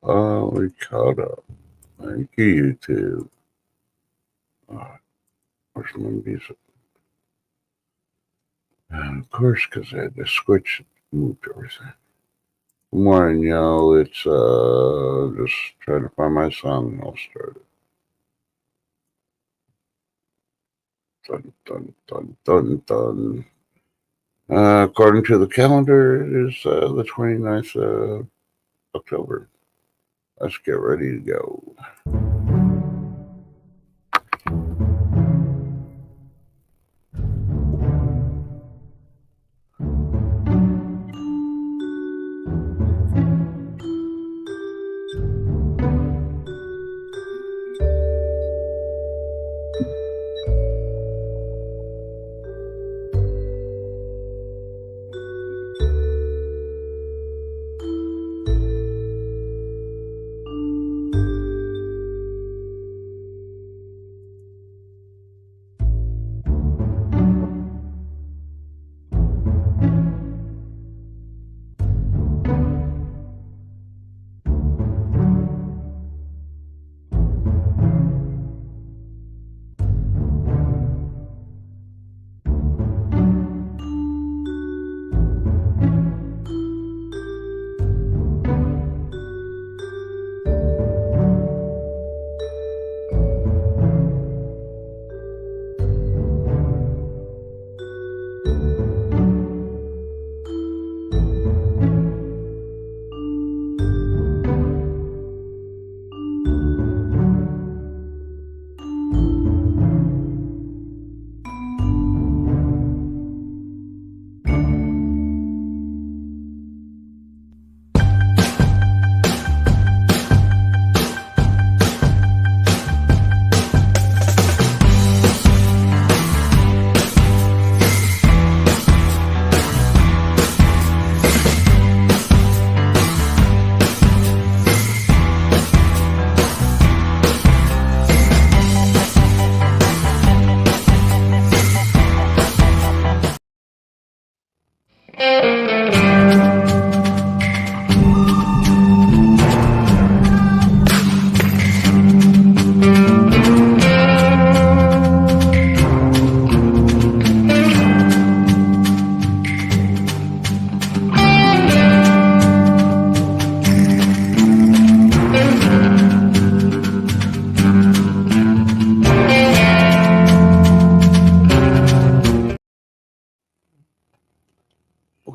Finally caught up. Thank you, YouTube. Where's my music? And of course, because I had to switch, moved everything. Good morning, y'all. It's just trying to find my song and I'll start it. Dun, dun, dun, dun, dun. According to the calendar, it is the 29th of October. Let's get ready to go.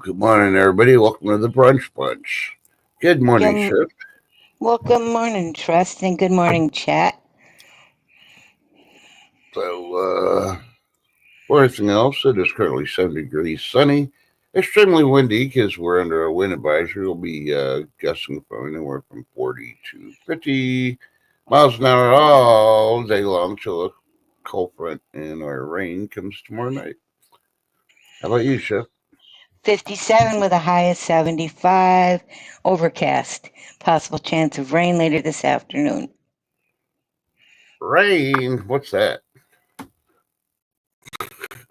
Good morning, everybody. Welcome to the Brunch Bunch. Good morning, Chef. Well, good morning, Trust, and good morning, chat. So, for everything else, it is currently 7 degrees sunny. Extremely windy because we're under a wind advisory. We'll be gusting from anywhere from 40 to 50 miles an hour all day long till a cold front and our rain comes tomorrow night. How about you, Chef? 57 with a high of 75. Overcast. Possible chance of rain later this afternoon. Rain? What's that?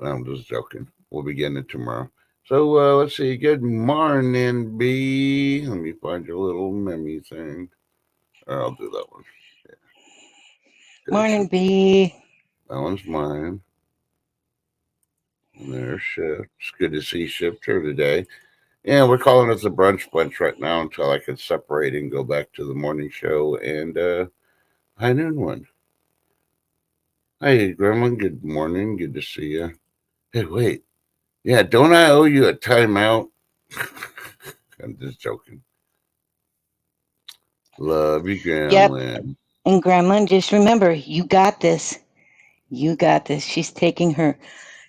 I'm just joking. We'll be getting it tomorrow. So let's see. Good morning, B. Let me find your little meme thing. I'll do that one. Yeah. Morning, B. That one's mine. And there's Shift. It's good to see Shifter today. Yeah, we're calling it the Brunch Bunch right now until I can separate and go back to the morning show and high noon one. Hey, Grandma. Good morning. Good to see you. Hey, wait. Yeah, don't I owe you a timeout? I'm just joking. Love you, Grandma. Yep. And Grandma, just remember, you got this. You got this. She's taking her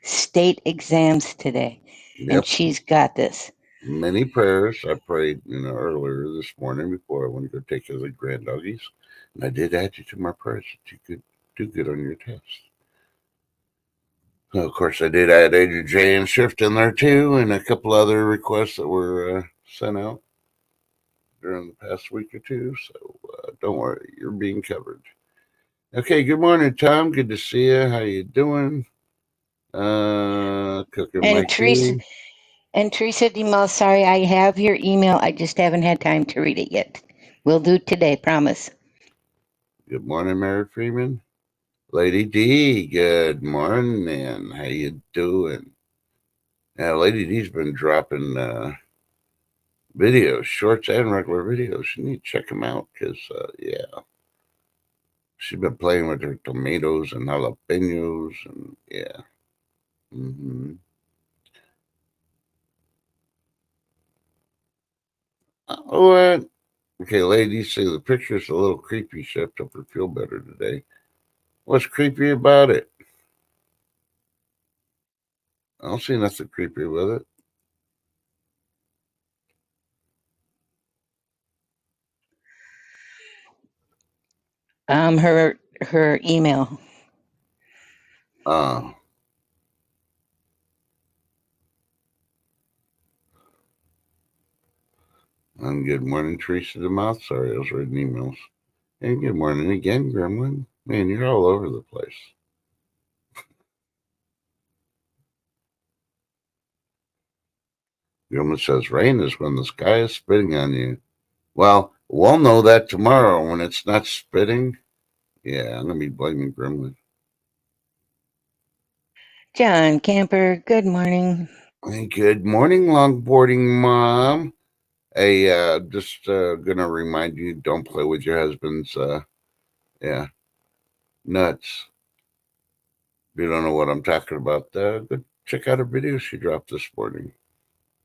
state exams today, and she's got this. Many prayers. I prayed, earlier this morning before I went to go take care of the granddoggies, and I did add you to my prayers that you could do good on your test. Of course, I did add Agent J and Shift in there too, and a couple other requests that were sent out during the past week or two. So don't worry, you're being covered. Okay, good morning, Tom. Good to see you. How you doing? Cooking my tea. And Teresa DeMel, sorry, I have your email. I just haven't had time to read it yet. We'll do today, promise. Good morning, Mary Freeman. Lady D, good morning. How you doing? Yeah, Lady D's been dropping videos, shorts and regular videos. You need to check them out because, yeah, she's been playing with her tomatoes and jalapenos and, yeah. Mm-hmm. What? Okay, ladies, say the picture's a little creepy. She have to feel better today. What's creepy about it? I don't see nothing creepy with it. Her email. Uh, and good morning, Teresa DeMouth. Sorry, I was reading emails. And good morning again, Gremlin. Man, you're all over the place. Gremlin says rain is when the sky is spitting on you. Well, we'll know that tomorrow when it's not spitting. Yeah, I'm going to be blaming Gremlin. John Camper, good morning. Hey, good morning, longboarding mom. Hey, just gonna remind you, don't play with your husband's, yeah, nuts. If you don't know what I'm talking about, go check out a video she dropped this morning.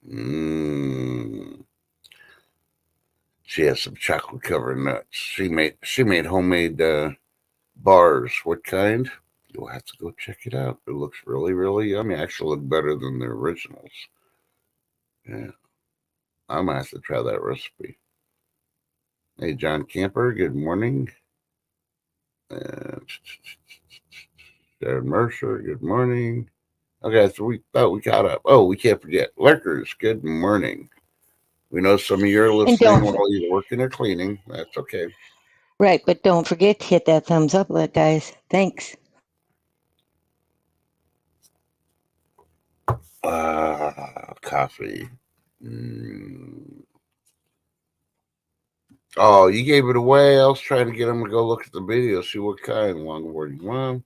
Mmm. She has some chocolate covered nuts. She made homemade bars. What kind? You'll have to go check it out. It looks really, really yummy. Actually, look better than the originals. Yeah, I might have to try that recipe. Hey, John Camper. Good morning. Uh, Sharon Mercer. Good morning. Okay, so we thought we caught up. Oh, we can't forget Lurkers. Good morning. We know some of you are And listening don't while you're working or cleaning. That's okay. right, but don't forget to hit that thumbs up, guys. Thanks. Coffee. Mm. Oh, you gave it away. I was trying to get him to go look at the video, see what kind longboarding. Mom.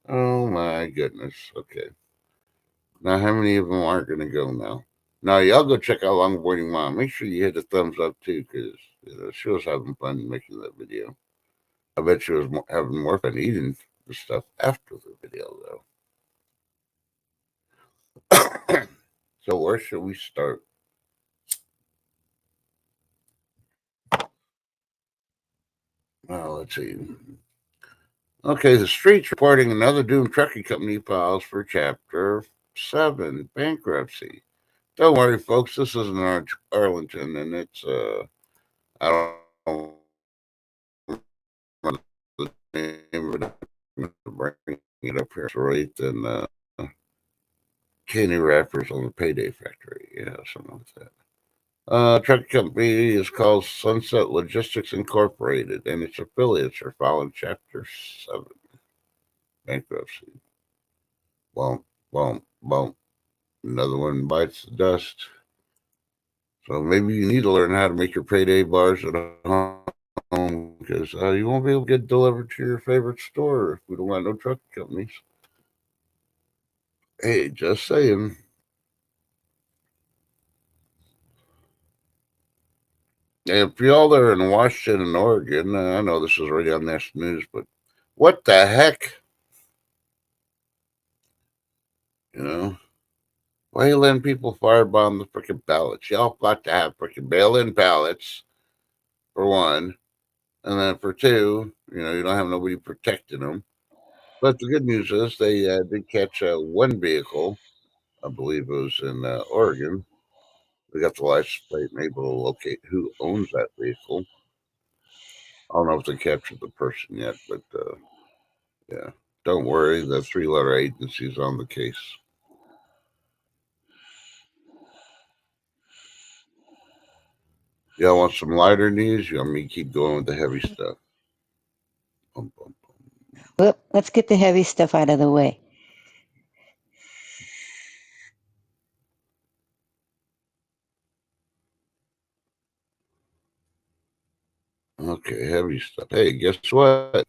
Oh my goodness. Okay. Now, how many of them aren't going to go now? Now, y'all go check out longboarding mom. Make sure you hit the thumbs up too, because she was having fun making that video. I bet she was having more fun eating the stuff after the video, though. So, where should we start? Well, let's see. Okay, the streets reporting another doomed trucking company files for Chapter 7 bankruptcy. Don't worry, folks, this isn't Arlington, and it's, I don't remember the name of it. I'm bringing it up here. It's right in Candy Wrappers on the Payday Factory. Yeah, something like that. Truck company is called Sunset Logistics Incorporated, and its affiliates are filing Chapter 7 bankruptcy. Bump, bump, bump. Another one bites the dust. So maybe you need to learn how to make your payday bars at home because you won't be able to get delivered to your favorite store if we don't want no truck companies. Hey, just saying. And for y'all that are in Washington and Oregon, I know this is already on national news, but what the heck? You know, why are you letting people firebomb the freaking ballots? Y'all got to have freaking bail-in ballots, for one. And then for two, you don't have nobody protecting them. But the good news is they did catch one vehicle. I believe it was in Oregon. They got the license plate and able to locate who owns that vehicle. I don't know if they captured the person yet, but yeah. Don't worry, the three-letter agency's on the case. Y'all want some lighter news? You want me to keep going with the heavy stuff? Bum, bum, bum. Well, let's get the heavy stuff out of the way. Okay, heavy stuff. Hey, guess what?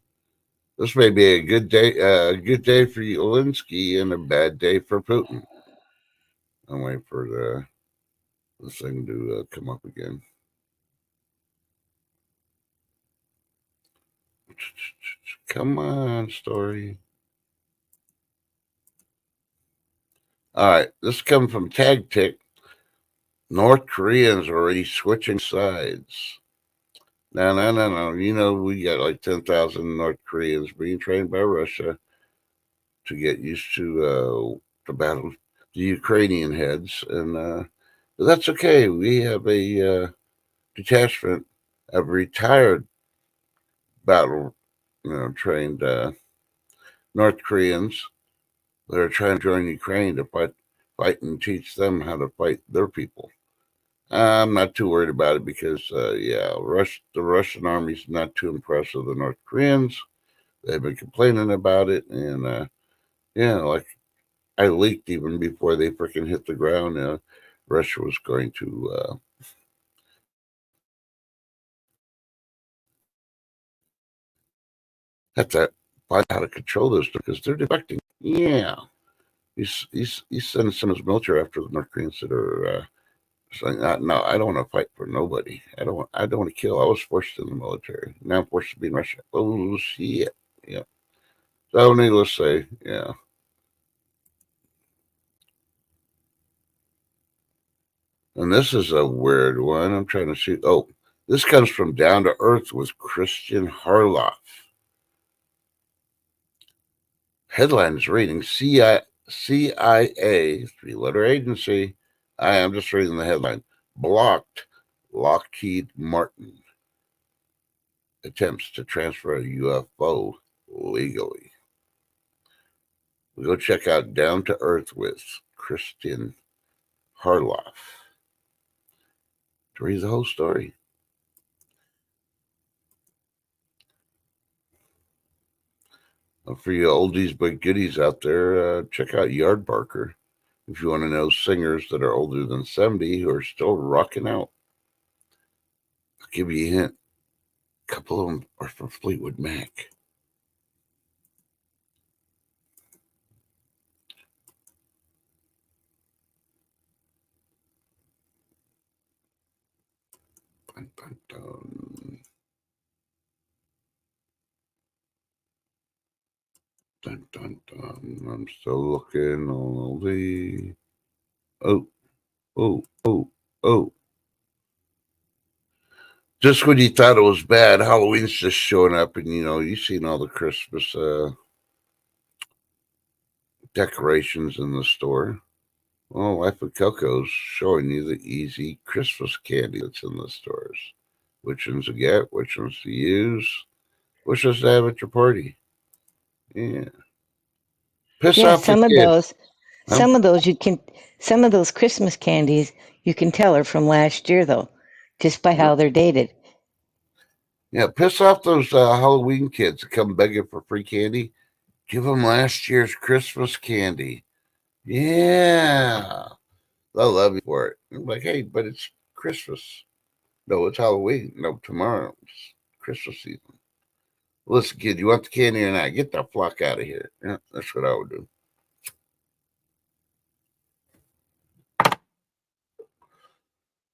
This may be a good day for Zelensky and a bad day for Putin. I'm waiting for this thing to come up again. Come on, story. All right, this comes from Tag Tick. North Koreans are already switching sides. No. You know, we got like 10,000 North Koreans being trained by Russia to get used to battle the Ukrainian heads. But that's okay. We have a detachment of retired battle, trained North Koreans that are trying to join Ukraine to fight and teach them how to fight their people. I'm not too worried about it because, the Russian army's not too impressed with the North Koreans. They've been complaining about it, and like I leaked even before they freaking hit the ground. Russia was going to have to find out how to control this because they're defecting. Yeah, he's sending some of his military after the North Koreans that are saying, "No, I don't want to fight for nobody. I don't want to kill. I was forced in the military. Now I'm forced to be in Russia. Oh shit! Yeah." So needless to say, yeah. And this is a weird one. I'm trying to see. Oh, this comes from Down to Earth with Christian Harloff. Headline is reading CIA, three-letter agency. I'm just reading the headline. Blocked Lockheed Martin attempts to transfer a UFO legally. We go check out Down to Earth with Christian Harloff to read the whole story. For you oldies but goodies out there, check out Yardbarker if you want to know singers that are older than 70 who are still rocking out. I'll give you a hint. A couple of them are from Fleetwood Mac. Dun, dun, dun. Dun, dun, dun. I'm still looking all the. Oh, oh, oh, oh. Just when you thought it was bad, Halloween's just showing up, and you've seen all the Christmas decorations in the store. Well, Life of Coco's showing you the easy Christmas candy that's in the stores. Which ones to get, which ones to use, which ones to have at your party. Yeah. Piss Yeah, off the kids. Huh? some of those you can, some of those Christmas candies you can tell are from last year though, just by how they're dated. Yeah, piss off those Halloween kids that come begging for free candy. Give them last year's Christmas candy. Yeah. They'll love you for it. I'm like, hey, but it's Christmas. No, it's Halloween. No, tomorrow. It's Christmas season. Listen, kid, you want the candy or not? Get the fuck out of here. Yeah, that's what I would do.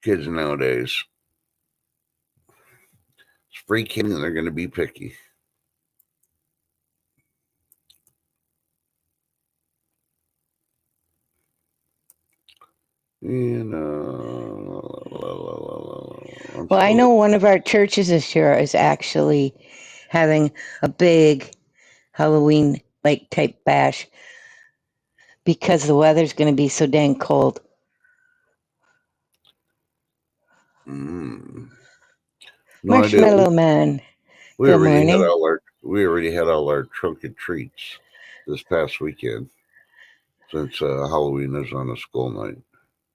Kids nowadays, it's free candy and they're going to be picky. And I'm Well, I still know one of our churches this year is actually having a big Halloween like type bash because the weather's going to be so dang cold. mm, no idea. Marshmallow Man, We good already had morning. all our trunk and treats this past weekend since Halloween is on a school night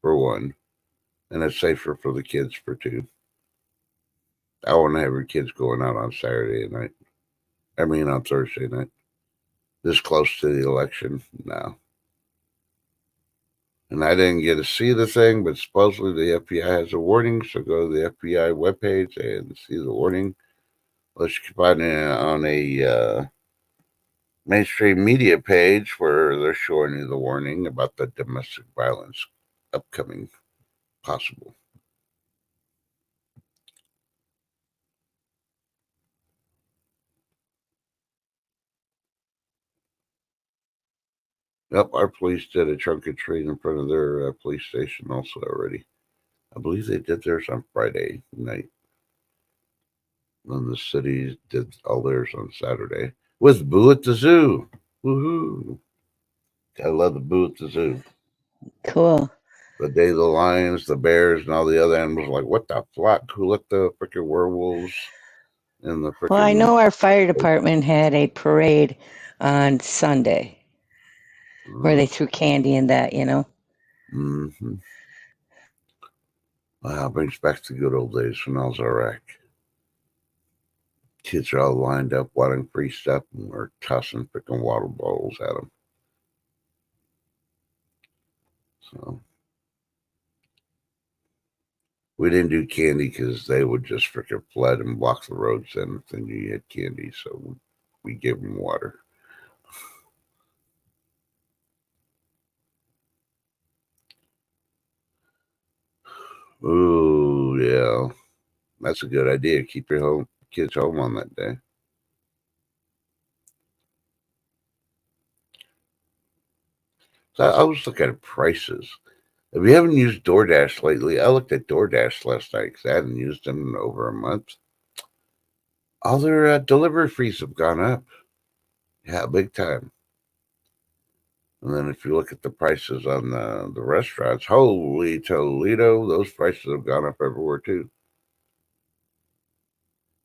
for one, and it's safer for the kids for two. I want to have your kids going out on Saturday night. I mean on Thursday night. This close to the election, no. And I didn't get to see the thing, but supposedly the FBI has a warning, so go to the FBI webpage and see the warning. Unless you can find it on a mainstream media page where they're showing you the warning about the domestic violence upcoming possible. Yep, our police did a trunk or treat in front of their police station also already. I believe they did theirs on Friday night. And the city did all theirs on Saturday with Boo at the Zoo. Woohoo! I love the Boo at the Zoo. Cool. The day the lions, the bears, and all the other animals were like, what the fuck? Who let the freaking werewolves and the Well, I freaking. know our fire department had a parade on Sunday where they threw candy and that, you know. Mm-hmm. Wow, brings back the good old days when I was Iraq. Kids are all lined up wanting free stuff, and we're tossing freaking water bottles at them. So we didn't do candy because they would just freaking flood and block the roads and then you had candy. So we gave them water. Ooh, yeah. That's a good idea. Keep your kids home on that day. So I was looking at prices. If you haven't used DoorDash lately, I looked at DoorDash last night because I hadn't used them in over a month. All their delivery fees have gone up. Yeah, big time. And then if you look at the prices on the restaurants, holy Toledo, those prices have gone up everywhere too.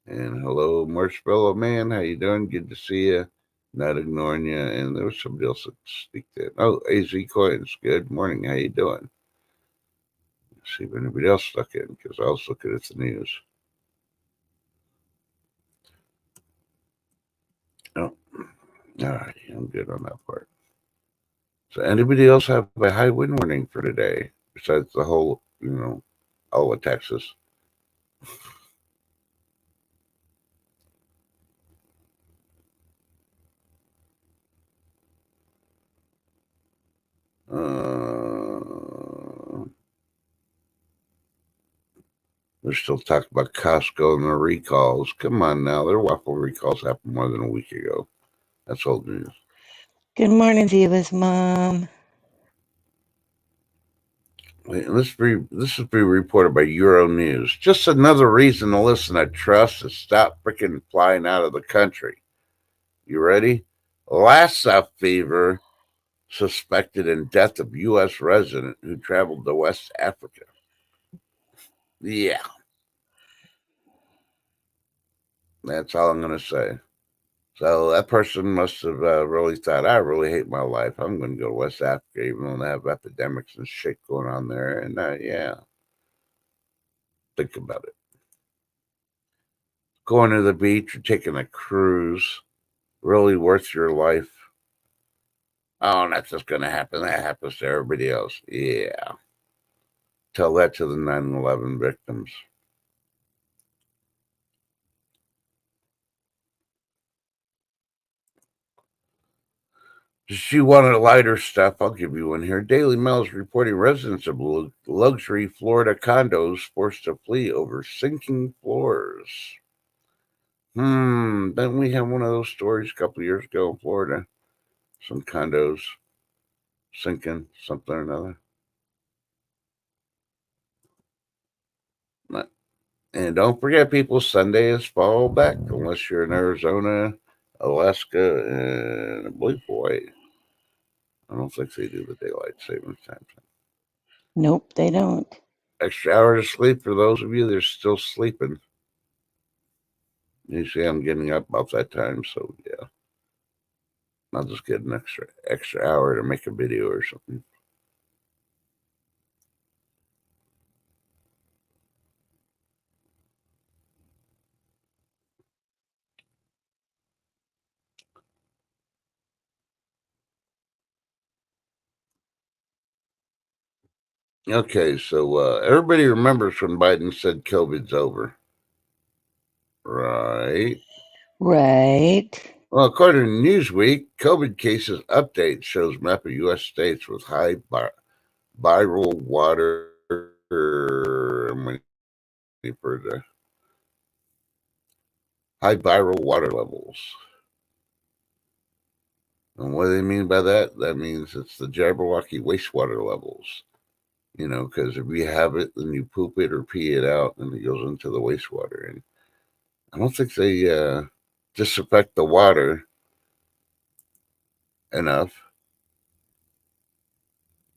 And hello, Marshmallow Man, how you doing? Good to see you. Not ignoring you. And there was somebody else that speaked in. Oh, AZ Coins, good morning. How you doing? Let's see if anybody else stuck in because I was looking at the news. Oh, all right, I'm good on that part. So anybody else have a high wind warning for today besides the whole, all of Texas? They're still talking about Costco and the recalls. Come on now, their waffle recalls happened more than a week ago. That's old news. Good morning, Viva's mom. This is being reported by Euro News. Just another reason to listen to Trust to stop freaking flying out of the country. You ready? Lassa fever suspected in death of U.S. resident who traveled to West Africa. Yeah, that's all I'm going to say. So that person must have really thought, I really hate my life. I'm going to go to West Africa, even though they have epidemics and shit going on there. And yeah, think about it. Going to the beach or taking a cruise, really worth your life. Oh, that's just going to happen. That happens to everybody else. Yeah. Tell that to the 9/11 victims. If you wanted lighter stuff, I'll give you one here. Daily Mail is reporting residents of luxury Florida condos forced to flee over sinking floors. Didn't we have one of those stories a couple of years ago in Florida? Some condos sinking, something or another. And don't forget, people, Sunday is fall back, unless you're in Arizona, Alaska, and I believe Hawaii. I don't think they do the daylight savings time. Nope, they don't. Extra hour of sleep for those of you that are still sleeping. Usually I'm getting up about that time, so yeah. I'll just get an extra hour to make a video or something. Okay, so everybody remembers when Biden said COVID's over, Right. Right. Well, according to Newsweek, COVID cases update shows map of U.S. states with high viral water. I'm waiting for the high viral water levels. And what do they mean by that? That means it's the Jabberwocky wastewater levels. Because if you have it, then you poop it or pee it out, and it goes into the wastewater. And I don't think they disinfect the water enough.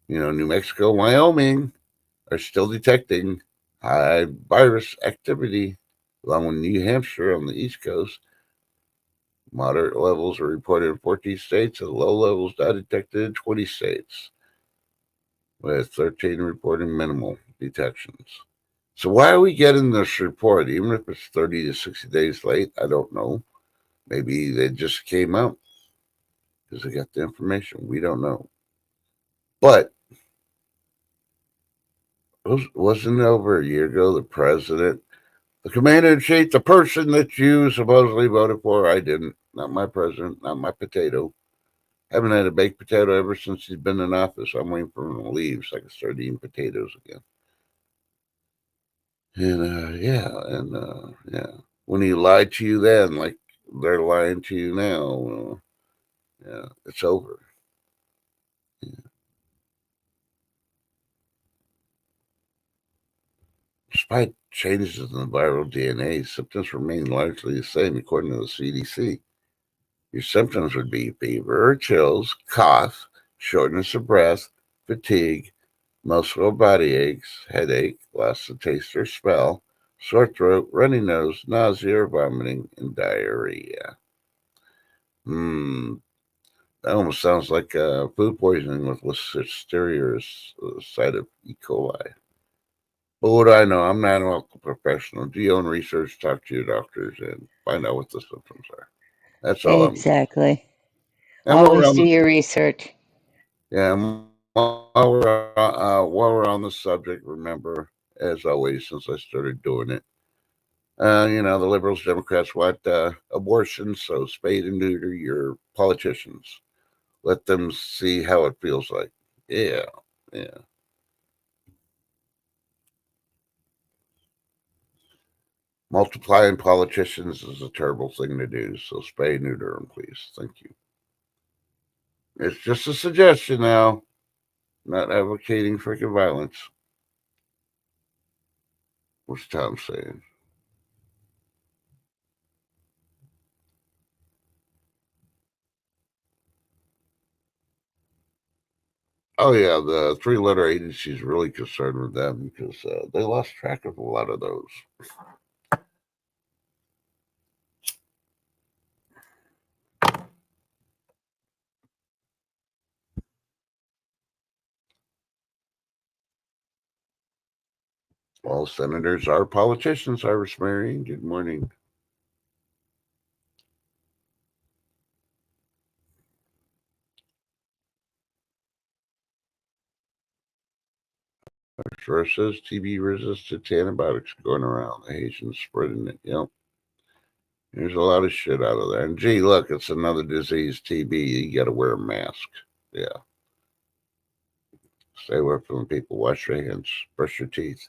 New Mexico, Wyoming are still detecting high virus activity, along with New Hampshire on the East Coast. Moderate levels are reported in 14 states, and low levels now detected in 20 states, with 13 reporting minimal detections. So why are we getting this report, even if it's 30 to 60 days late? I don't know. Maybe they just came out because they got the information. We don't know. But wasn't it over a year ago the president, the commander in chief, the person that you supposedly voted for? I didn't. Not my president, not my potato. Haven't had a baked potato ever since he's been in office. I'm waiting for him to leave so I can start eating potatoes again. And when he lied to you then, like they're lying to you now, yeah, it's over. Yeah. Despite changes in the viral DNA, symptoms remain largely the same according to the CDC. Your symptoms would be fever or chills, cough, shortness of breath, fatigue, muscle body aches, headache, loss of taste or smell, sore throat, runny nose, nausea or vomiting, and diarrhea. Hmm, that almost sounds like food poisoning with listeria or site of E. coli. But what do I know? I'm not a medical professional. Do your own research, talk to your doctors, and find out what the symptoms are. That's all I'm. Exactly. And Always do your research. while we're on the subject, remember, as always, since I started doing it, the liberals, Democrats want abortion, so spade and neuter your politicians. Let them see how it feels like. Yeah, yeah. Multiplying politicians is a terrible thing to do, so spay and neuter them, please. Thank you. It's just a suggestion now, not advocating freaking violence. What's Tom saying? Oh, yeah, the three-letter agency is really concerned with them because they lost track of a lot of those. All senators are politicians, Iris Marion. Good morning. Source says TB resistant antibiotics going around. The Haitians spreading it. Yep. There's a lot of shit out of there. And gee, look, it's another disease, TB. You got to wear a mask. Yeah. Stay away from the people. Wash your hands. Brush your teeth.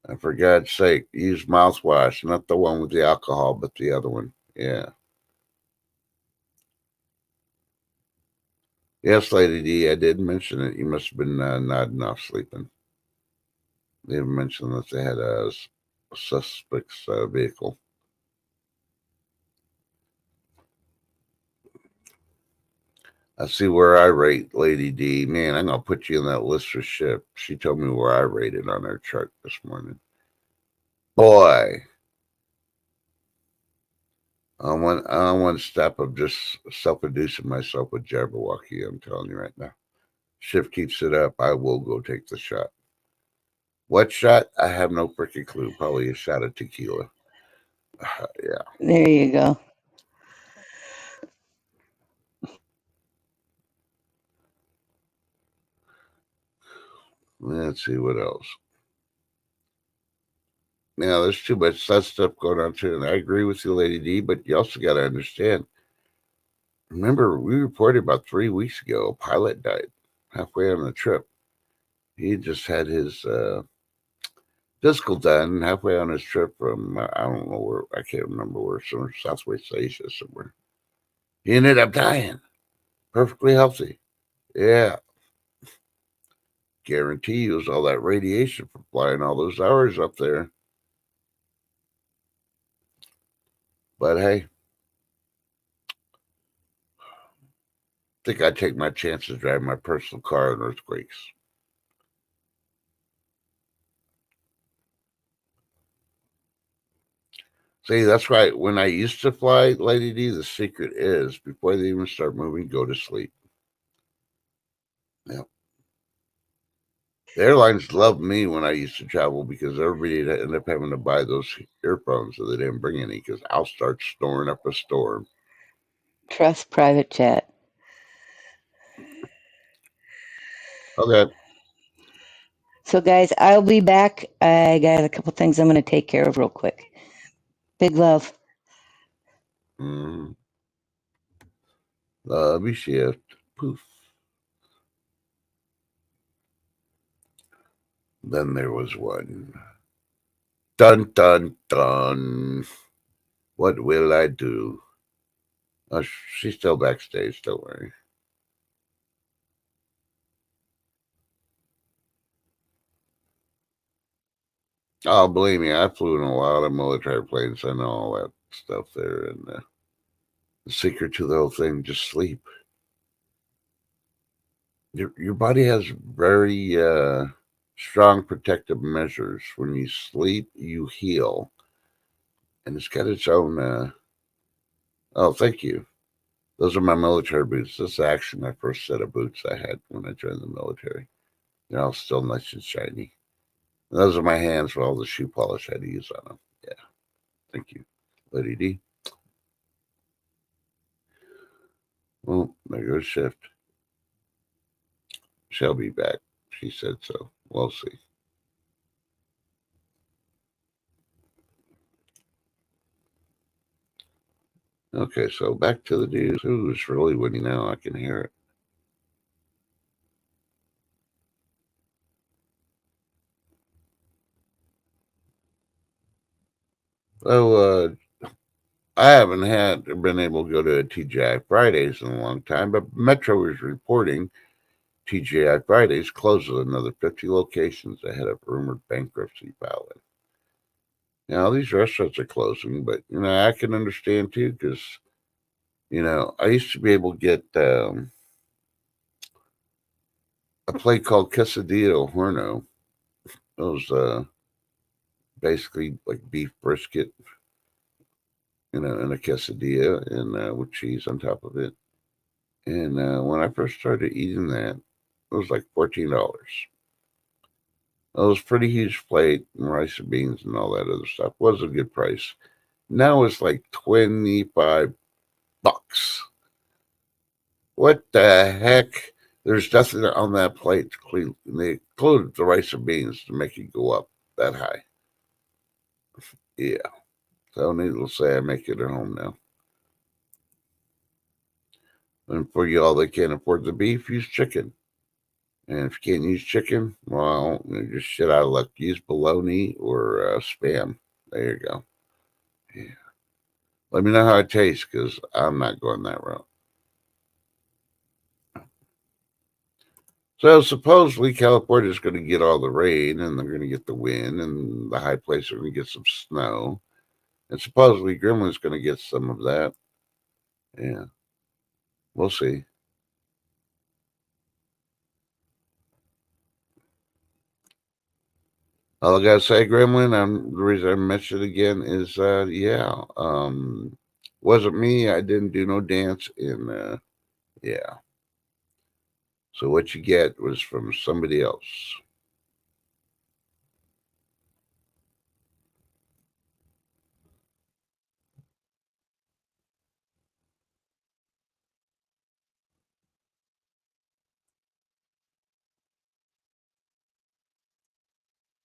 And for God's sake, use mouthwash, not the one with the alcohol, but the other one. Yeah. Yes, Lady D, I did mention it. You must have been nodding off sleeping. They even mentioned that they had a suspect's vehicle. I see where I rate Lady D. Man, I'm gonna put you in that list for ship. She told me where I rated on her chart this morning. Boy, on one step of just self-inducing myself with Jabberwocky. I'm telling you right now. Shift keeps it up. I will go take the shot. What shot? I have no freaking clue. Probably a shot of tequila. Yeah. There you go. Let's see what else. Now, there's too much that stuff going on too, and I agree with you, Lady D. But you also got to understand. Remember, we reported about 3 weeks ago, a pilot died halfway on the trip. He just had his physical done halfway on his trip from I don't know where, I can't remember where, somewhere Southwest Asia somewhere. He ended up dying, perfectly healthy. Yeah, guarantee you it was all that radiation from flying all those hours up there. But hey, I think I'd take my chances driving my personal car in earthquakes. See, that's right. When I used to fly, Lady D, the secret is before they even start moving, go to sleep. Yeah. The airlines loved me when I used to travel because everybody ended up having to buy those earphones so they didn't bring any because I'll start snoring up a storm. Trust private jet. Okay. So, guys, I'll be back. I got a couple things I'm going to take care of real quick. Big love. Mm. Let me shift. Poof. Then there was one. Dun dun dun. What will I do? Oh, she's still backstage. Don't worry. Oh, believe me, I flew in a lot of military planes. I know all that stuff there. And the secret to the whole thing, just sleep. Your body has very strong protective measures. When you sleep, you heal. And it's got its own. Oh, thank you. Those are my military boots. This is actually my first set of boots I had when I joined the military. They're all still nice and shiny. And those are my hands with all the shoe polish I had to use on them. Yeah, thank you, Lady D. Well, there goes Shift. She'll be back. She said so. We'll see. Okay, so back to the news. Ooh, it's really windy now. I can hear it. Oh, I haven't been able to go to a TGI Fridays in a long time, but Metro is reporting TGI Fridays closes another 50 locations ahead of rumored bankruptcy filing. Now these restaurants are closing, but I can understand too because I used to be able to get a plate called quesadilla horno. It was basically like beef brisket, in a quesadilla and with cheese on top of it. And when I first started eating that, it was like $14. It was a pretty huge plate and rice and beans and all that other stuff. It was a good price. Now it's like $25. What the heck? There's nothing on that plate. They included the rice and beans to make it go up that high. Yeah. So needless to say, I make it at home now. And for y'all that can't afford the beef, use chicken. And if you can't use chicken, well, you're just shit out of luck. Use bologna or spam. There you go. Yeah. Let me know how it tastes because I'm not going that route. So supposedly California is going to get all the rain and they're going to get the wind and the high places are going to get some snow. And supposedly Gremlin's going to get some of that. Yeah, we'll see. All I gotta say, Gremlin, the reason I mentioned it again is, yeah, wasn't me. I didn't do no dance, and yeah. So what you get was from somebody else.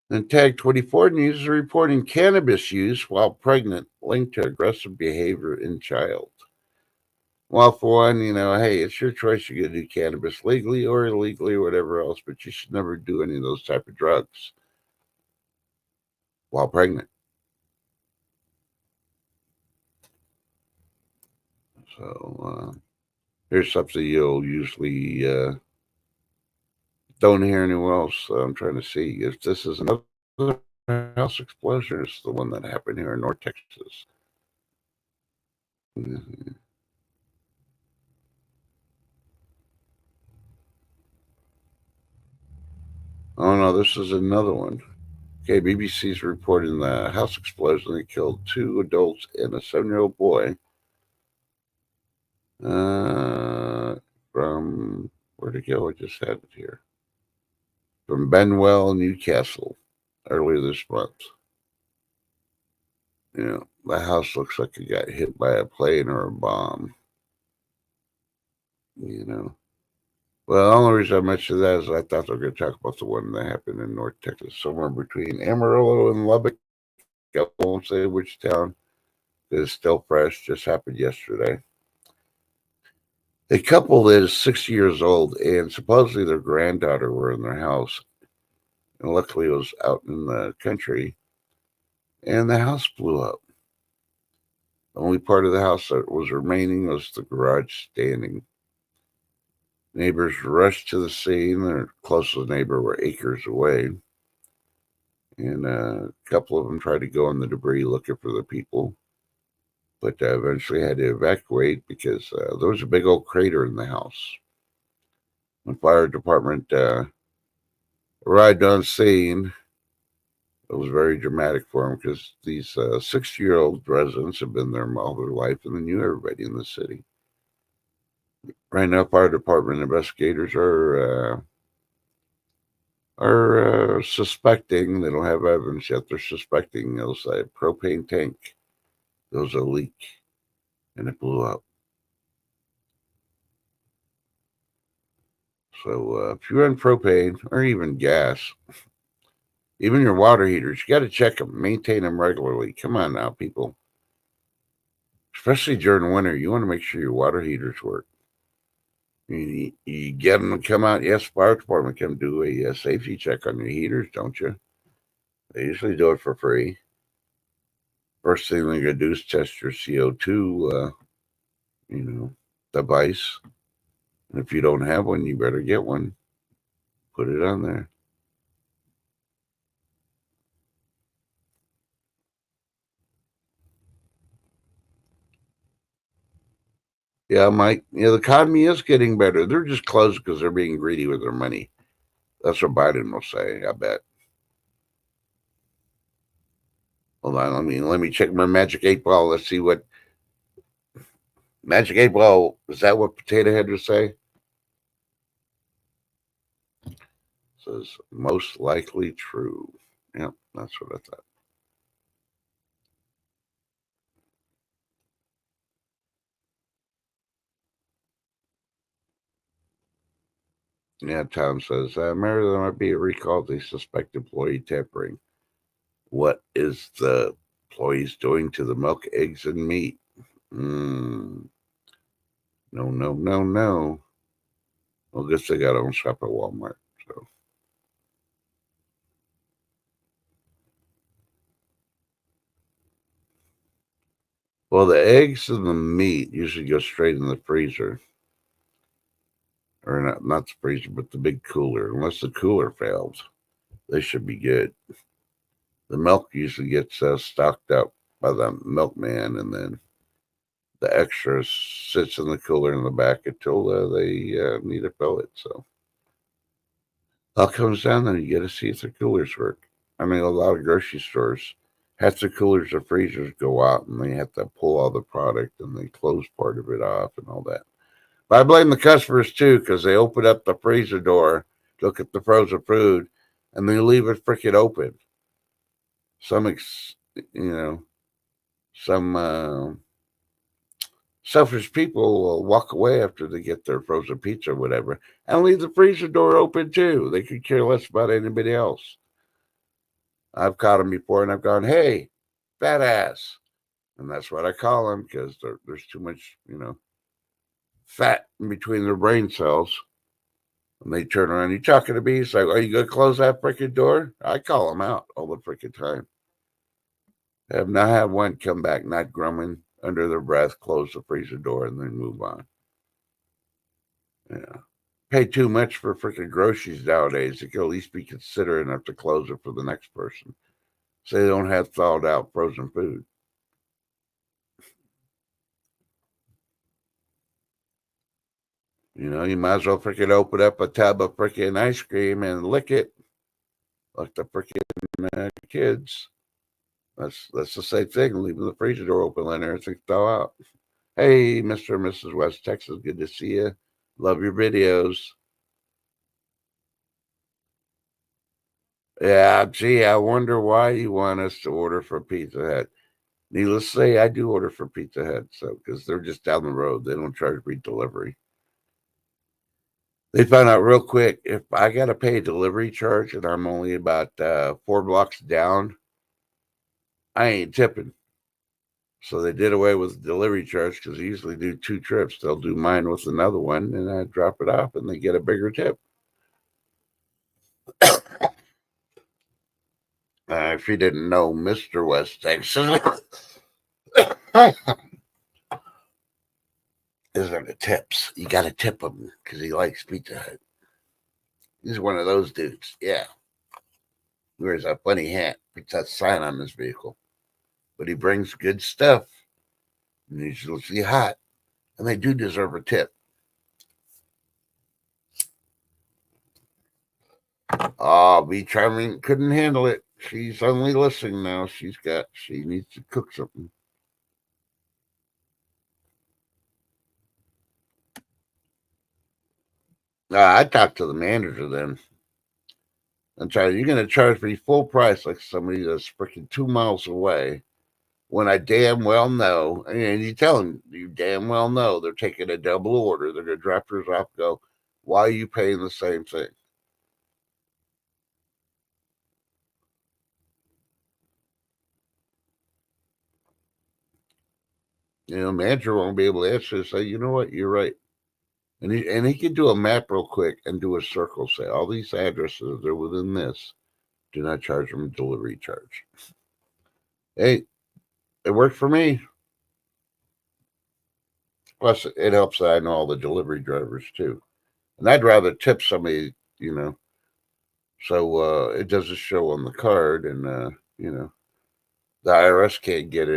And Tag 24 News is reporting cannabis use while pregnant linked to aggressive behavior in child. Well, for one, hey, it's your choice. You can do cannabis legally or illegally or whatever else, but you should never do any of those type of drugs while pregnant. So here's something you'll usually don't hear anywhere else. So I'm trying to see if this is another house explosion. It's the one that happened here in North Texas. Mm-hmm. Oh no, this is another one. Okay, BBC's reporting the house explosion that killed 2 adults and a 7-year-old boy. From where'd it go? I just had it here. From Benwell, Newcastle, earlier this month. The house looks like it got hit by a plane or a bomb. You know. Well, the only reason I mentioned that is I thought they were going to talk about the one that happened in North Texas, somewhere between Amarillo and Lubbock. I won't say which town. It's still fresh. Just happened yesterday. A couple that is 60 years old and supposedly their granddaughter were in their house. And luckily it was out in the country. And the house blew up. The only part of the house that was remaining was the garage standing. Neighbors rushed to the scene. Their closest neighbor were acres away. And a couple of them tried to go in the debris looking for the people. But eventually had to evacuate because there was a big old crater in the house. The fire department arrived on scene. It was very dramatic for them because these 60-year-old residents have been there all their life and they knew everybody in the city. Right now, fire department investigators are suspecting. They don't have evidence yet. They're suspecting it was a propane tank. There was a leak, and it blew up. So if you run propane or even gas, even your water heaters, you got to check them, maintain them regularly. Come on now, people. Especially during winter, you want to make sure your water heaters work. You get them to come out. Yes, fire department come do a safety check on your heaters, don't you? They usually do it for free. First thing they're gonna do is test your CO2, device. And if you don't have one, you better get one. Put it on there. Yeah, Mike. The economy is getting better. They're just closed because they're being greedy with their money. That's what Biden will say. I bet. Hold on. Let me check my magic 8 ball. Let's see what magic 8 ball is. That what Potato Head would say? Says most likely true. Yep, that's what I thought. Yeah, Tom says, Mary, there might be a recall of the suspect employee tampering. What is the employees doing to the milk, eggs, and meat? No, no, no, no. Well, I guess they got own shop at Walmart. So, well, the eggs and the meat usually go straight in the freezer, or not the freezer, but the big cooler. Unless the cooler fails, they should be good. The milk usually gets stocked up by the milkman, and then the extra sits in the cooler in the back until they need to fill it. So all comes down, then you got to see if the coolers work. I mean, a lot of grocery stores, half the coolers or freezers go out, and they have to pull all the product and they close part of it off and all that. But I blame the customers too because they open up the freezer door, look at the frozen food, and they leave it freaking open. Some, you know, some selfish people will walk away after they get their frozen pizza or whatever and leave the freezer door open too. They could care less about anybody else. I've caught them before, and I've gone, "Hey, fat ass," and that's what I call them because there's too much, fat in between their brain cells. And they turn around, "You talking to me?" It's like, "Are you gonna close that freaking door?" I call them out all the freaking time. I have not had one come back not grumbling under their breath, close the freezer door, and then move on. Yeah. Pay too much for freaking groceries nowadays. They could at least be considerate enough to close it for the next person, so they don't have thawed out frozen food. You might as well freaking open up a tub of freaking ice cream and lick it like the freaking kids. That's the same thing. Leaving the freezer door open, letting everything thaw out. Hey, Mr. and Mrs. West Texas, good to see you. Love your videos. Yeah, gee, I wonder why you want us to order from Pizza Hut. Needless to say, I do order from Pizza Hut, so because they're just down the road, they don't charge me delivery. They found out real quick if I got to pay a delivery charge and I'm only about 4 blocks down, I ain't tipping. So they did away with the delivery charge because they usually do 2 trips. They'll do mine with another one, and I drop it off, and they get a bigger tip. If you didn't know, Mr. West Texas is in the tips. You got to tip him because he likes Pizza Hut. He's one of those dudes. Yeah. He wears a funny hat. Puts that sign on his vehicle. But he brings good stuff. And he's usually hot. And they do deserve a tip. Oh, B Charming couldn't handle it. She's only listening now. She needs to cook something. I talked to the manager then. I'm trying, you're going to charge me full price like somebody that's freaking 2 miles away when I damn well know, and you tell them, you damn well know they're taking a double order. They're going to drop yours off and go, why are you paying the same thing? Manager won't be able to answer. Say, you know what, you're right. And he can do a map real quick and do a circle. Say all these addresses they're within this. Do not charge them a delivery charge. Hey, it worked for me. Plus, it helps that I know all the delivery drivers too. And I'd rather tip somebody, so it doesn't show on the card, and the IRS can't get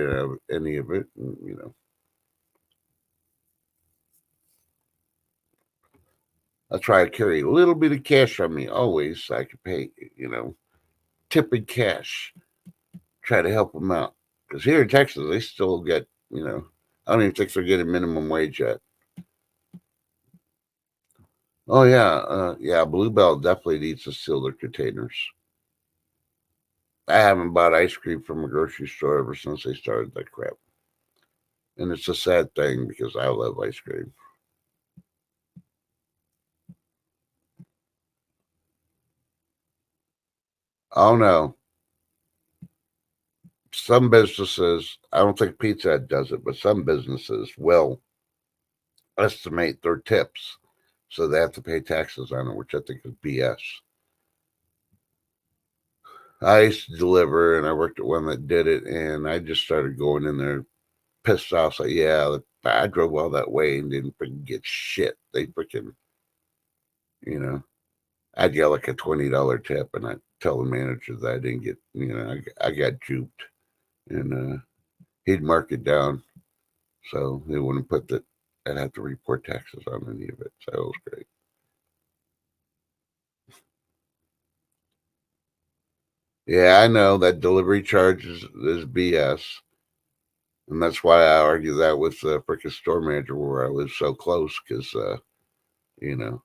any of it. And, I try to carry a little bit of cash on me always, so I can pay, tip in cash. Try to help them out because here in Texas they still get, I don't even think they're getting minimum wage yet. Oh yeah. Bluebell definitely needs to seal their containers. I haven't bought ice cream from a grocery store ever since they started that crap, and it's a sad thing because I love ice cream. Oh no, some businesses. I don't think Pizza Hut does it, but some businesses will estimate their tips, so they have to pay taxes on it, which I think is BS. I used to deliver, and I worked at one that did it, and I just started going in there pissed off. Like, yeah, I drove all that way and didn't freaking get shit. They freaking, you know, I'd get like a $20 tip, and I'd tell the manager that I didn't get, I got duped, and he'd mark it down so they wouldn't put that. I'd have to report taxes on any of it. So it was great. Yeah, I know that delivery charge is BS. And that's why I argue that with the freaking store manager where I live so close because, you know,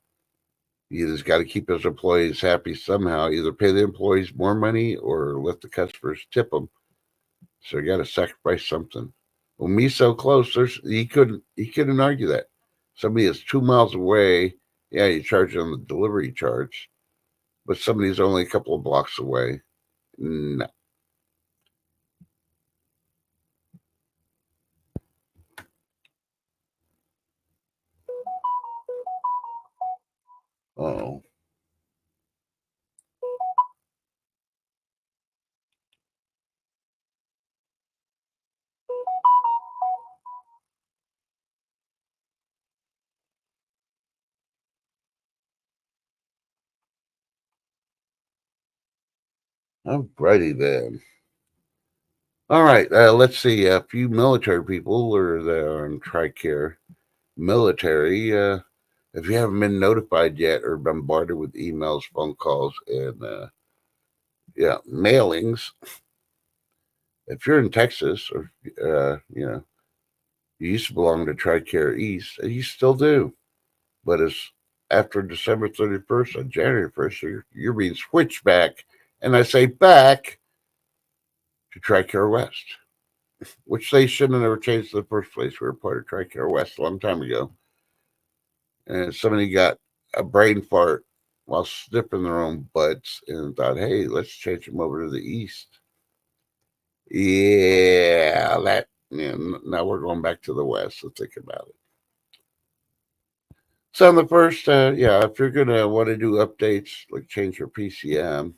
you just got to keep his employees happy somehow. Either pay the employees more money or let the customers tip them. So you got to sacrifice something. Well, me so close, he couldn't argue that. Somebody is 2 miles away. Yeah, you charge them the delivery charge, but somebody's only a couple of blocks away. No. Oh. Alrighty then. All right. Let's see. A few military people are there on TRICARE military. If you haven't been notified yet or bombarded with emails, phone calls, and mailings, if you're in Texas or you used to belong to TRICARE East, and you still do, but it's after December 31st on January 1st, you're being switched back, and I say back to TRICARE West, which they shouldn't have ever changed in the first place. We were part of TRICARE West a long time ago, and somebody got a brain fart while sniffing their own butts and thought, hey, let's change them over to the East. Yeah, now we're going back to the West, so think about it. So on the first, if you're gonna want to do updates like change your PCM,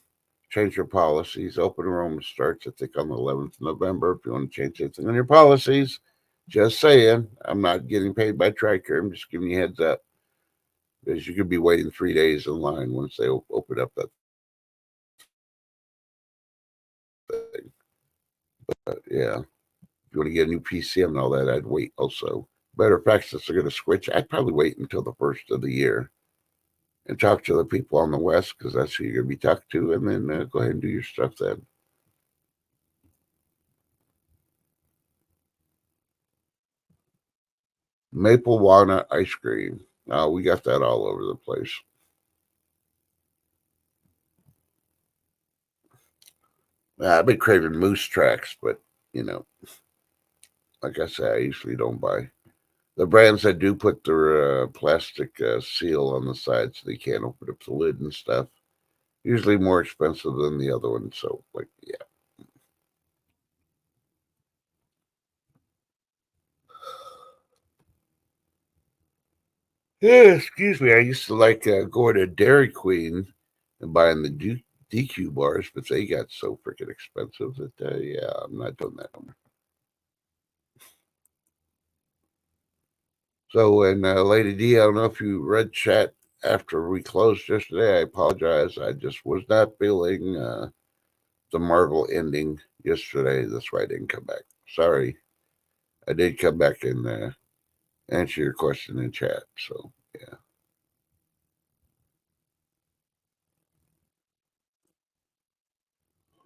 change your policies, open enrollment starts I think on the 11th of November. If you want to change anything on your policies, just saying, I'm not getting paid by TRICARE. I'm just giving you heads up because you could be waiting 3 days in line once they open up that thing. But yeah, if you want to get a new PCM and all that, I'd wait also. Matter of fact, since they're going to switch, I'd probably wait until the first of the year and talk to the people on the West because that's who you're going to be talking to, and then go ahead and do your stuff then. Maple walnut ice cream. We got that all over the place. I've been craving moose tracks, but like I said, I usually don't buy the brands that do put their plastic seal on the side so they can't open up the lid and stuff. Usually more expensive than the other one. So, like, yeah. Yeah, excuse me. I used to like going to Dairy Queen and buying the DQ bars, but they got so freaking expensive that, I'm not doing that anymore. So, and Lady D, I don't know if you read chat after we closed yesterday. I apologize. I just was not feeling the Marvel ending yesterday. That's why I didn't come back. Sorry. I did come back and answer your question in chat. So, yeah.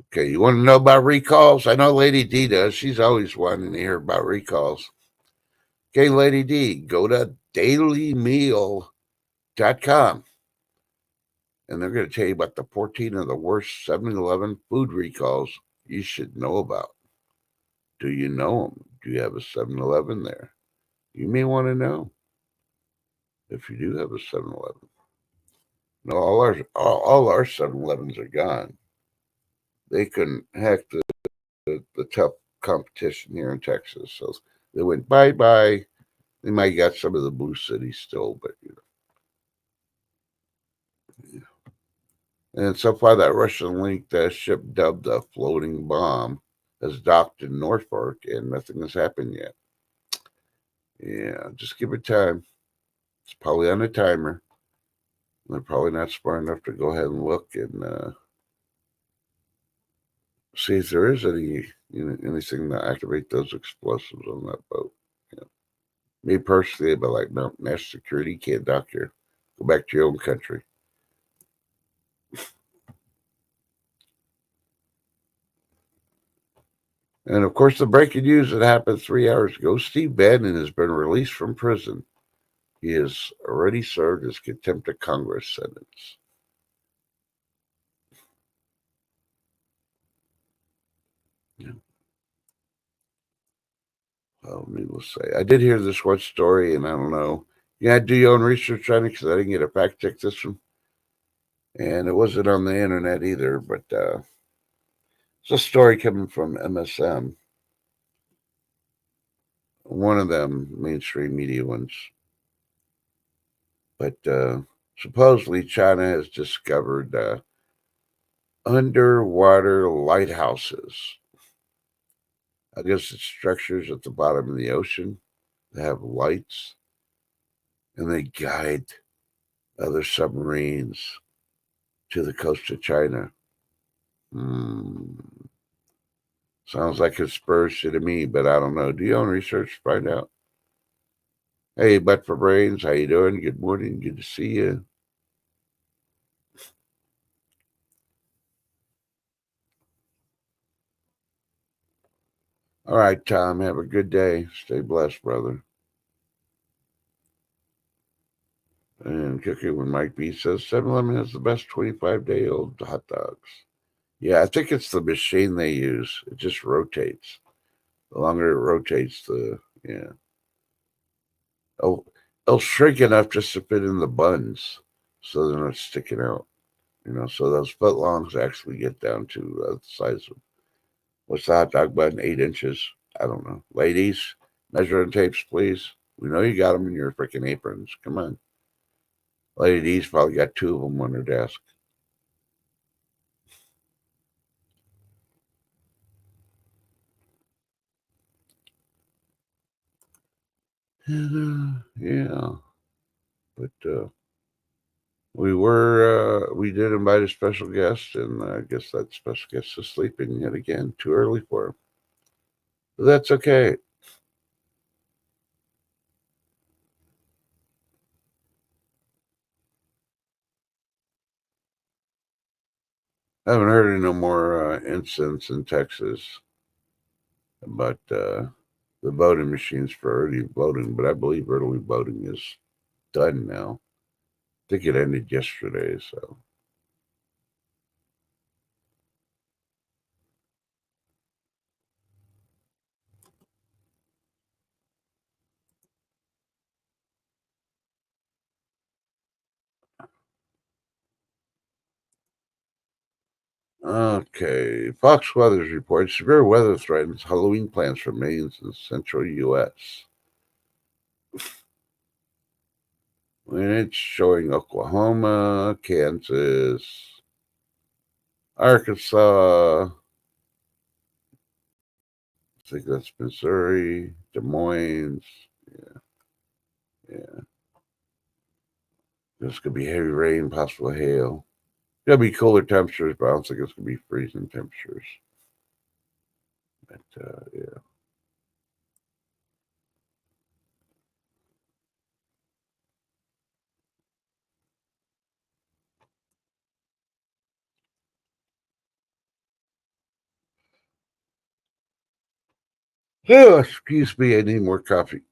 Okay, you want to know about recalls? I know Lady D does. She's always wanting to hear about recalls. Okay, Lady D, go to dailymeal.com and they're going to tell you about the 14 of the worst 7-Eleven food recalls you should know about. Do you know them? Do you have a 7-Eleven there? You may want to know if you do have a 7-Eleven. No, all our 7-Elevens are gone. They couldn't hack the tough competition here in Texas, so they went bye bye. They might got some of the blue cities still, but And so far, that Russian linked ship dubbed a floating bomb has docked in Norfolk, and nothing has happened yet. Yeah, just give it time. It's probably on a timer. They're probably not smart enough to go ahead and look and see if there is anything to activate those explosives on that boat. Yeah. Me personally, I'd be like, no, national security can't dock here. Go back to your own country. And of course, the breaking news that happened 3 hours ago: Steve Bannon has been released from prison. He has already served his contempt of Congress sentence. Yeah. Well, needless to say, I did hear this one story, and I don't know. Yeah, do your own research on it because I didn't get a fact check this one, and it wasn't on the internet either. But It's a story coming from MSM, one of them mainstream media ones. But supposedly China has discovered underwater lighthouses. I guess it's structures at the bottom of the ocean that have lights and they guide other submarines to the coast of China. Hmm. Sounds like conspiracy to me, but I don't know. Do your own research to find out. Hey, Butt for Brains, how you doing? Good morning. Good to see you. All right, Tom. Have a good day. Stay blessed, brother. And Cooking with Mike B says 7-Eleven has the best 25-day-old hot dogs. Yeah, I think it's the machine they use. It just rotates. The longer it rotates, the yeah. Oh, it'll shrink enough just to fit in the buns, so they're not sticking out. So those footlongs actually get down to the size of what's the hot dog bun? 8 inches. I don't know. Ladies, measuring tapes, please. We know you got them in your freaking aprons. Come on. Lady D's probably got 2 of them on her desk. Yeah, but we did invite a special guest, and I guess that special guest is sleeping yet again. Too early for him. But that's okay. I haven't heard any no more incidents in Texas about the voting machines for early voting, but I believe early voting is done now. I think it ended yesterday, so. Okay. Fox Weather's report severe weather threatens Halloween plans for millions in central U.S. And it's showing Oklahoma, Kansas, Arkansas. I think that's Missouri, Des Moines. Yeah. There's going to be heavy rain, possible hail. There'll be cooler temperatures, but I don't think it's going to be freezing temperatures. But yeah. Oh, excuse me. I need more coffee.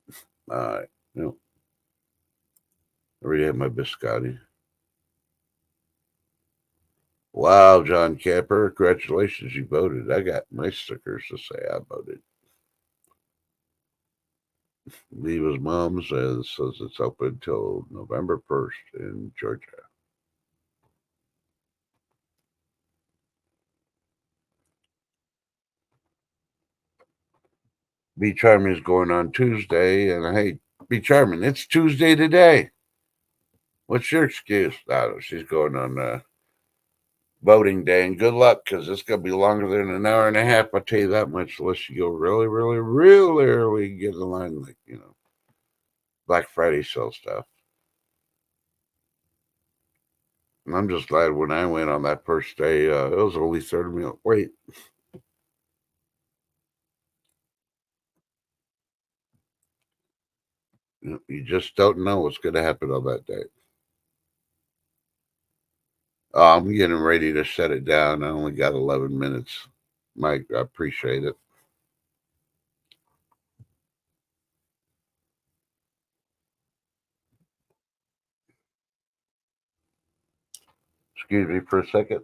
All right. No, I already had my biscotti. Wow, John Camper. Congratulations. You voted. I got my stickers to say I voted. Viva's mom says it's open until November 1st in Georgia. Be Charming is going on Tuesday, and hey, Be Charming, it's Tuesday today. What's your excuse? I don't know. She's going on voting day, and good luck because it's going to be longer than an hour and a half. I'll tell you that much, unless you go really, really, really early and get in line, like, Black Friday sale stuff. And I'm just glad when I went on that first day, it was only 30 minutes wait. You just don't know what's going to happen on that day. I'm getting ready to shut it down. I only got 11 minutes. Mike, I appreciate it. Excuse me for a second.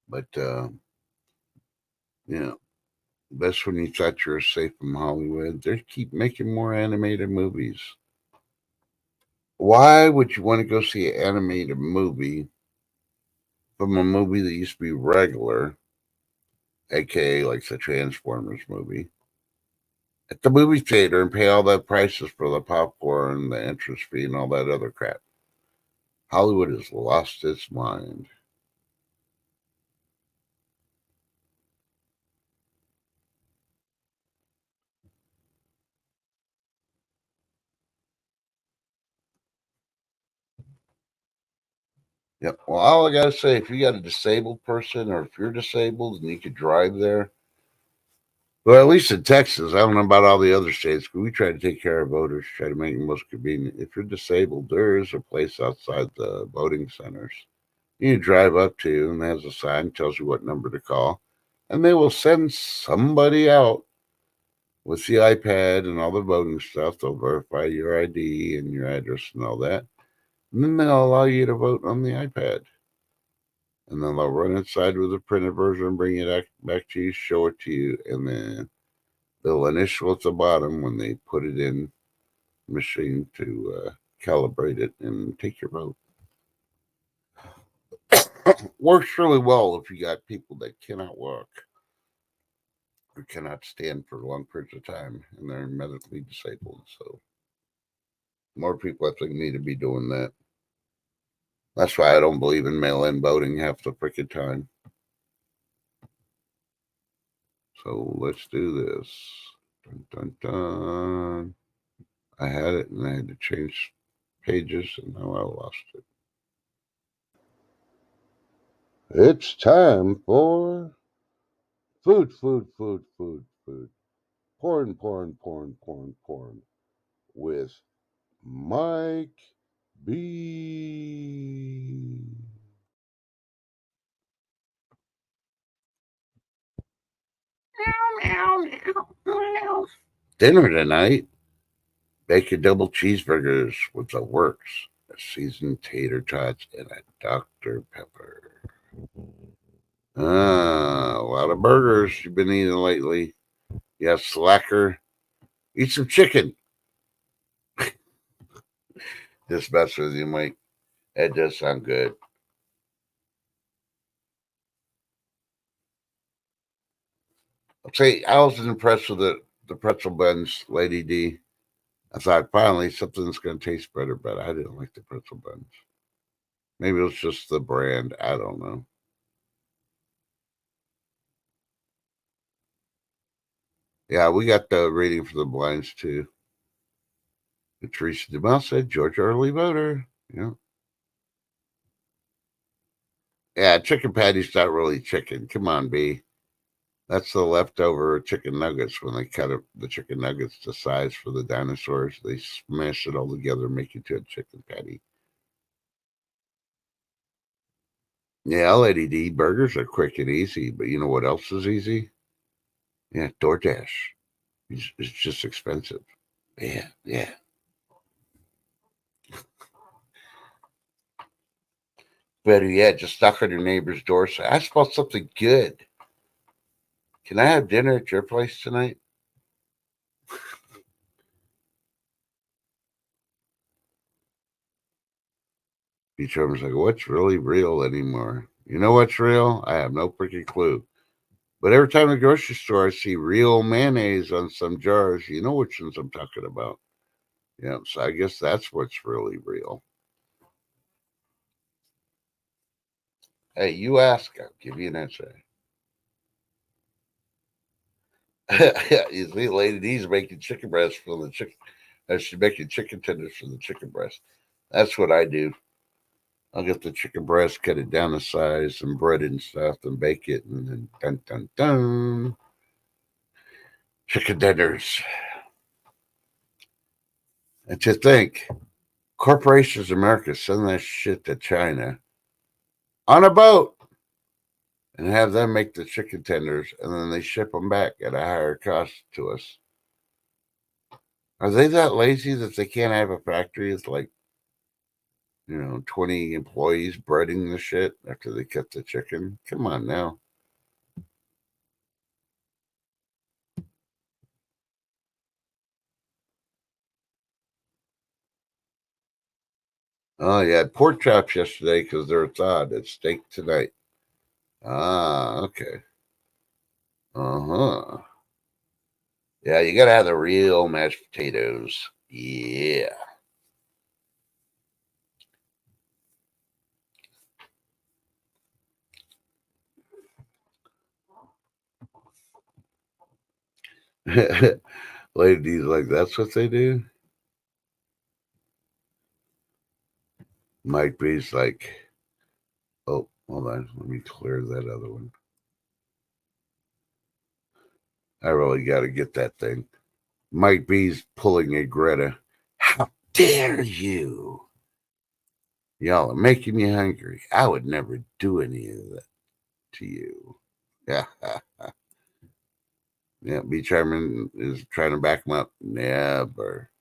But, yeah. That's when you thought you were safe from Hollywood. They keep making more animated movies. Why would you want to go see an animated movie from a movie that used to be regular, aka like the Transformers movie, at the movie theater and pay all that prices for the popcorn, the entrance fee, and all that other crap? Hollywood has lost its mind. Yep. Well, all I gotta say, if you got a disabled person, or if you're disabled and you could drive there, well, at least in Texas, I don't know about all the other states, but we try to take care of voters, try to make it most convenient. If you're disabled, there is a place outside the voting centers you drive up to, and has a sign tells you what number to call, and they will send somebody out with the iPad and all the voting stuff. They'll verify your ID and your address and all that, and then they'll allow you to vote on the iPad. And then they'll run inside with a printed version, bring it back to you, show it to you, and then they'll initial at the bottom when they put it in the machine to calibrate it and take your vote. Works really well if you got people that cannot walk or cannot stand for long periods of time and they're medically disabled. So more people, I think, need to be doing that. That's why I don't believe in mail-in voting half the freaking time. So let's do this. Dun, dun, dun. I had it and I had to change pages and now I lost it. It's time for food. Porn with Mike B. Dinner tonight, bacon double cheeseburgers with the works, seasoned tater tots, and a Dr. Pepper. A lot of burgers you've been eating lately. Yeah, slacker. Eat some chicken. Just mess with you, Mike. That does sound good. I'll say I was impressed with the pretzel buns, Lady D. I thought finally something's going to taste better, but I didn't like the pretzel buns. Maybe it was just the brand. I don't know. Yeah, we got the rating for the blinds too. Teresa DeMel said Georgia early voter. Yeah. Yeah, chicken patty's not really chicken. Come on, B. That's the leftover chicken nuggets when they cut the chicken nuggets to size for the dinosaurs. They smash it all together, make it to a chicken patty. Yeah, Lady D, burgers are quick and easy, but you know what else is easy? Yeah, DoorDash. It's just expensive. Yeah, yeah. Better yet, just knock on your neighbor's door. Say, I smell something good. Can I have dinner at your place tonight? Each other's like, what's really real anymore? You know what's real? I have no freaking clue. But every time at the grocery store, I see real mayonnaise on some jars. You know which ones I'm talking about. Yeah, so I guess that's what's really real. Hey, you ask, I'll give you an answer. You see, Lady D's making chicken breasts for the chicken. She's making chicken tenders for the chicken breast. That's what I do. I'll get the chicken breast, cut it down to size, and bread it and stuff, and bake it, and then dun dun dun. Chicken tenders. And to think, corporations in America send that shit to China on a boat and have them make the chicken tenders, and then they ship them back at a higher cost to us. Are they that lazy that they can't have a factory with like 20 employees breading the shit after they cut the chicken? Come on now. Oh, yeah, pork chops yesterday because they're thawed. It's steak tonight. Ah, okay. Uh-huh. Yeah, you gotta have the real mashed potatoes. Yeah. Ladies like that's what they do. Mike B's like, oh, hold on, let me clear that other one. I really got to get that thing. Mike B's pulling a Greta. How dare you? Y'all are making me hungry. I would never do any of that to you. Yeah. Yeah, B. Sherman is trying to back him up. Never.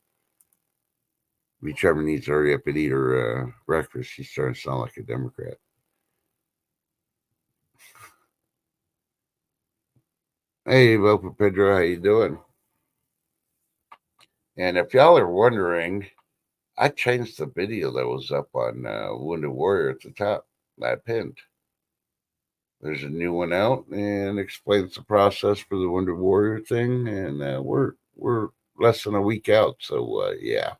B. Sherman needs to hurry up and eat her breakfast. She's starting to sound like a Democrat. Hey, Vopa Pedro, how you doing? And if y'all are wondering, I changed the video that was up on Wounded Warrior at the top. I pinned. There's a new one out and explains the process for the Wounded Warrior thing, and we're less than a week out. So yeah,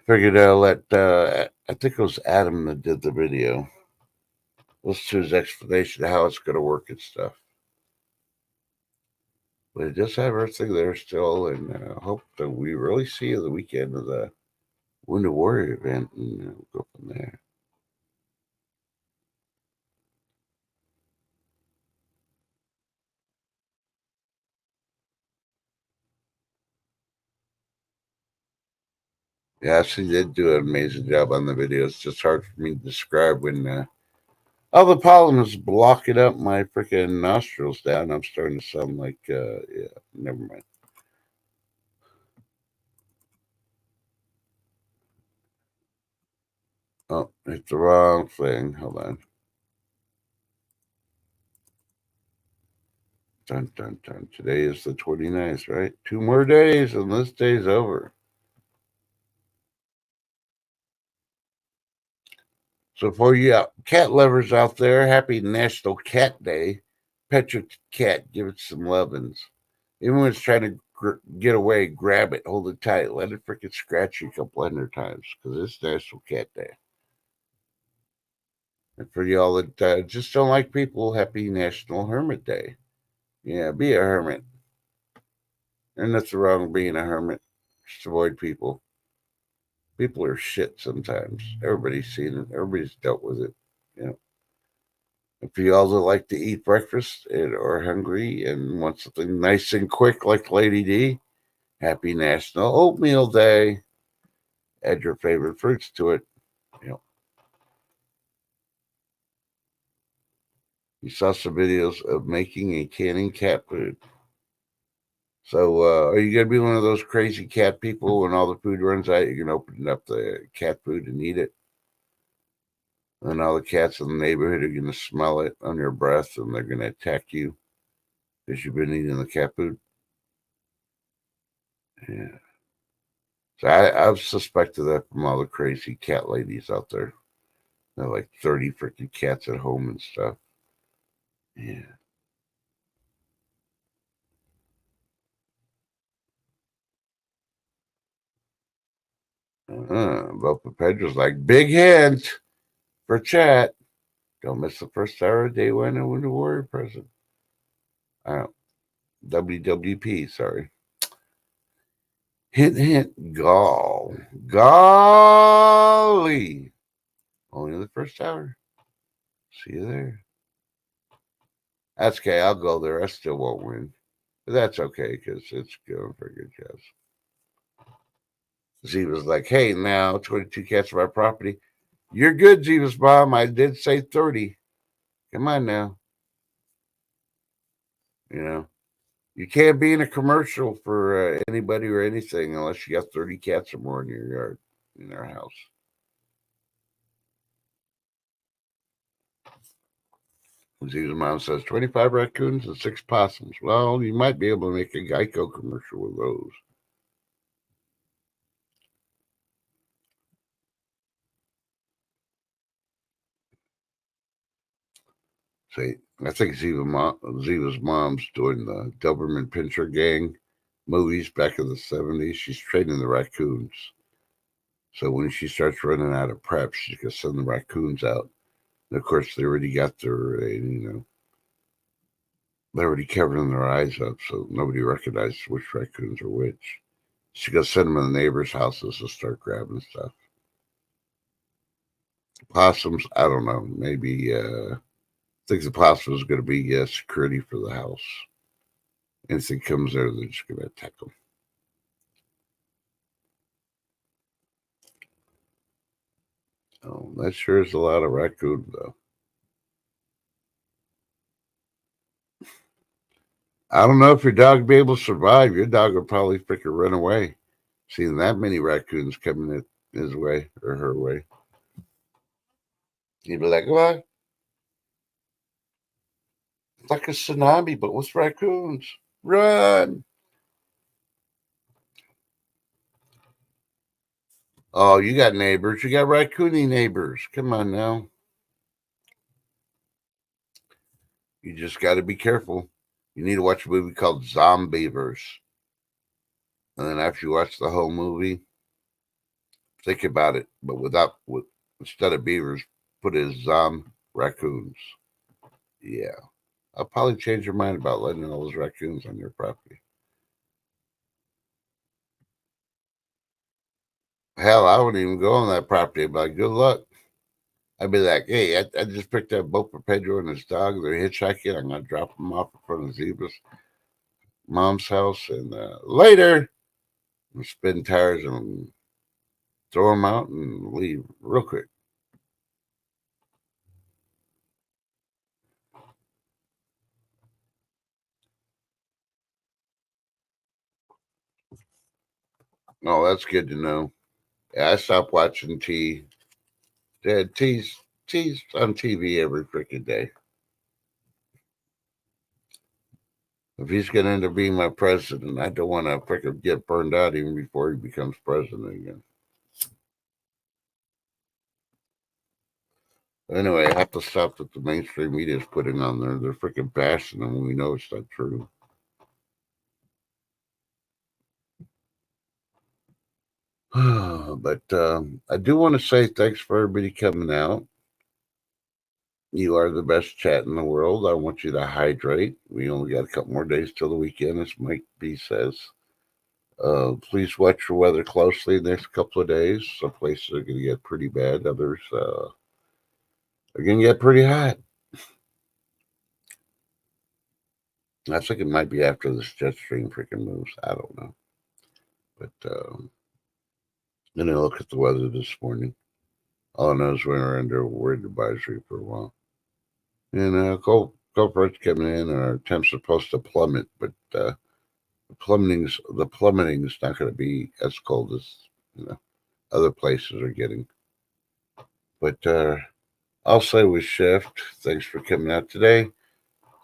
figured I'll let I think it was Adam that did the video. Listen to his explanation of how it's going to work and stuff. But I just have everything there still, and hope that we really see you the weekend of the Wounded Warrior event, and we'll go from there. Yeah, she did do an amazing job on the video. It's just hard for me to describe when all the pollen is blocking up my freaking nostrils down. I'm starting to sound like, yeah, never mind. Oh, hit the wrong thing. Hold on. Dun, dun, dun. Today is the 29th, right? 2 more days and this day's over. So for you cat lovers out there, happy National Cat Day. Pet your cat, give it some lovin's. Even when it's trying to get away, grab it, hold it tight, let it freaking scratch you a couple hundred times because it's National Cat Day. And for y'all that just don't like people, happy National Hermit Day. Yeah, be a hermit. And nothing wrong with being a hermit. Just avoid people. People are shit sometimes. Everybody's seen it. Everybody's dealt with it. You know. And for y'all that like to eat breakfast and are hungry and want something nice and quick like Lady D, happy National Oatmeal Day. Add your favorite fruits to it. You know, you saw some videos of making and canning cat food. So, are you gonna be one of those crazy cat people when all the food runs out? You're gonna open up the cat food and eat it, and all the cats in the neighborhood are gonna smell it on your breath, and they're gonna attack you because you've been eating the cat food. Yeah. So I've suspected that from all the crazy cat ladies out there. They're like 30 freaking cats at home and stuff. Yeah. But Pedro's like, big hint for chat. Don't miss the first hour of day one and win the Warrior present. Uh, WWP, sorry. Hint, hint, gall. Golly. Only the first hour. See you there. That's okay. I'll go there. I still won't win. But that's okay because it's going for a good cause. Ziva's like, hey, now 22 cats of our property. You're good, Ziva's mom. I did say 30. Come on now. You know, you can't be in a commercial for anybody or anything unless you got 30 cats or more in your yard, in their house. Ziva's mom says 25 raccoons and 6 possums. Well, you might be able to make a Geico commercial with those. Say, I think Ziva's mom's doing the Doberman Pinscher Gang movies back in the 70s. She's training the raccoons. So when she starts running out of prep, she's going to send the raccoons out. And of course, they already got they're already covering their eyes up, so nobody recognizes which raccoons are which. She's going to send them to the neighbors' houses to start grabbing stuff. Possums, I don't know. Maybe, I think the possum is going to be security for the house. Anything comes there, they're just going to attack them. Oh, that sure is a lot of raccoons, though. I don't know if your dog would be able to survive. Your dog would probably freaking run away. Seeing that many raccoons coming his way or her way. He'd be like, what? It's like a tsunami, but with raccoons. Run! Oh, you got neighbors. You got raccoony neighbors. Come on now. You just got to be careful. You need to watch a movie called Zombievers. And then after you watch the whole movie, think about it, but instead of beavers, put it as raccoons. Yeah. I'll probably change your mind about letting all those raccoons on your property. Hell, I wouldn't even go on that property. I'd be like, good luck. I'd be like, hey, I just picked up both for Pedro and his dog. They're hitchhiking. I'm going to drop them off in front of Zebra's mom's house. And later, I'm spin tires and throw them out and leave real quick. Oh, that's good to know. Yeah, I stopped watching Dad, T's on TV every freaking day. If he's going to end up being my president, I don't want to freaking get burned out even before he becomes president again. Anyway, I have to stop that the mainstream media is putting on there. They're freaking bashing them when we know it's not true. But I do want to say thanks for everybody coming out. You are the best chat in the world. I want you to hydrate. We only got a couple more days till the weekend, as Mike B says. Please watch your weather closely the next couple of days. Some places are going to get pretty bad. Others are going to get pretty hot. I think it might be after this jet stream freaking moves. I don't know. But then I look at the weather this morning. All I know is we're under a wind advisory for a while. And cold front's coming in, and our temps are supposed to plummet, but the plummeting's not going to be as cold as other places are getting. But I'll say we shift. Thanks for coming out today. It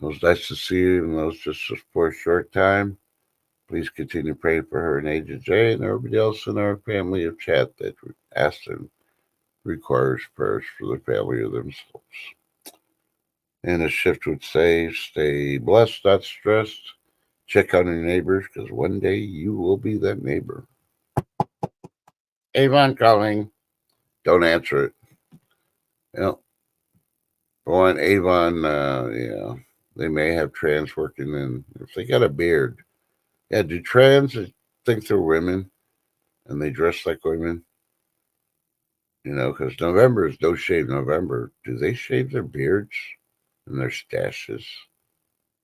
was nice to see you, even though it's just for a short time. Please continue praying for her and Agent J and everybody else in our family of chat that asked and requires prayers for their family or themselves. And a shift would say, stay blessed, not stressed. Check on your neighbors because one day you will be that neighbor. Avon calling. Don't answer it. Well, for one, Avon, they may have trans working in. If they got a beard, do trans think they're women and they dress like women? Because November is No Shave November. Do they shave their beards and their stashes?